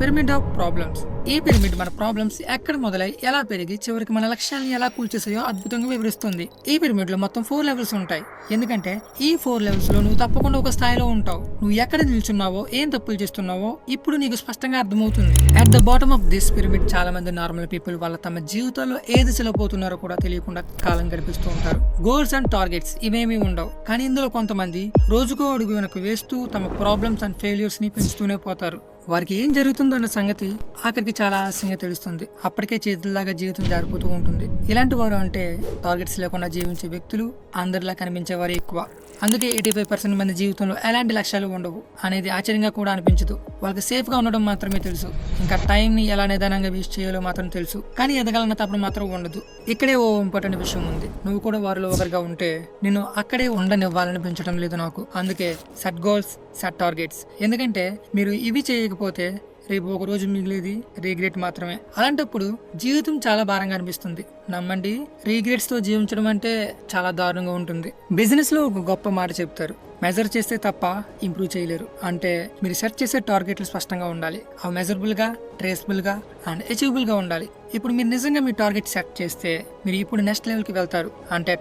Pyramid of problems. ఈ pyramid మన problems ఎక్కడ మొదలై ఎలా పెరిగి చివరికి మన లక్ష్యాలను ఎలా కూల్చేసాయో అద్భుతంగా వివరిస్తుంది. ఈ పిరమిడ్ లో మొత్తం 4 లెవెల్స్ ఉంటాయి. ఎందుకంటే ఈ 4 లెవెల్స్ లో నువ్వు తప్పకుండా ఒక స్థాయిలో ఉంటావు. నువ్వు ఎక్కడ నిల్చున్నావో, ఏం తప్పులు చేస్తున్నావో ఇప్పుడు నీకు స్పష్టంగా అర్థమవుతుంది. At the bottom of this pyramid చాలా మంది నార్మల్ పీపుల్ వాళ్ళ తమ జీవితాల్లో ఏ దిశలో పోతున్నారో కూడా తెలియకుండా కాలం గడిపిస్తూ ఉంటారు. గోల్స్ అండ్ టార్గెట్స్ ఇవేమీ ఉండవు. కానీ ఇందులో కొంతమంది రోజుకో అడుగు వెనక్కు వేస్తూ తమ ప్రాబ్లమ్స్ అండ్ ఫెయిల్యూర్స్ ని పెంచుతూనే పోతారు. వారికి ఏం జరుగుతుందో అన్న సంగతి ఆఖరికి చాలా ఆలస్యంగా తెలుస్తుంది. అప్పటికే చేతుల్లాగా జీవితం జారిపోతూ ఉంటుంది. ఇలాంటి వారు అంటే టార్గెట్స్ లేకుండా జీవించే వ్యక్తులు అందరిలా కనిపించే వారు ఎక్కువ. అందుకే 85% మంది జీవితంలో ఎలాంటి లక్ష్యాలు ఉండవు అనేది ఆశ్చర్యంగా కూడా అనిపించదు. వాళ్ళకి సేఫ్ గా ఉండడం మాత్రమే తెలుసు. ఇంకా టైం ని ఎలా నిదానంగా వేస్ట్ చేయాలో మాత్రం తెలుసు. కానీ ఎదగాలన్న తపన మాత్రం ఉండదు. ఇక్కడే ఓ ఇంపార్టెంట్ విషయం ఉంది. నువ్వు కూడా వారిలో ఒకరిగా ఉంటే నిన్ను అక్కడే ఉండనివ్వాలనిపించడం లేదు నాకు. అందుకే సెట్ గోల్స్, సెట్ టార్గెట్స్. ఎందుకంటే మీరు ఇవి చేయకపోతే రేపు ఒక రోజు మిగిలేది రీగ్రెట్ మాత్రమే. అలాంటప్పుడు జీవితం చాలా భారంగా అనిపిస్తుంది. నమ్మండి, రీగ్రెట్స్ తో జీవించడం అంటే చాలా దారుణంగా ఉంటుంది. బిజినెస్ లో ఒక గొప్ప మాట చెప్తారు, మెజర్ చేస్తే తప్ప ఇంప్రూవ్ చేయలేరు. అంటే మీరు సెట్ చేసే టార్గెట్లు స్పష్టంగా ఉండాలి. అవి మెజరబుల్ గా, ట్రేసబుల్ గా అండ్ అచీవబుల్ గా ఉండాలి. ఇప్పుడు మీరు నిజంగా మీ టార్గెట్ సెట్ చేస్తే మీరు ఇప్పుడు నెక్స్ట్ లెవెల్ కి వెళ్తారు. అంటే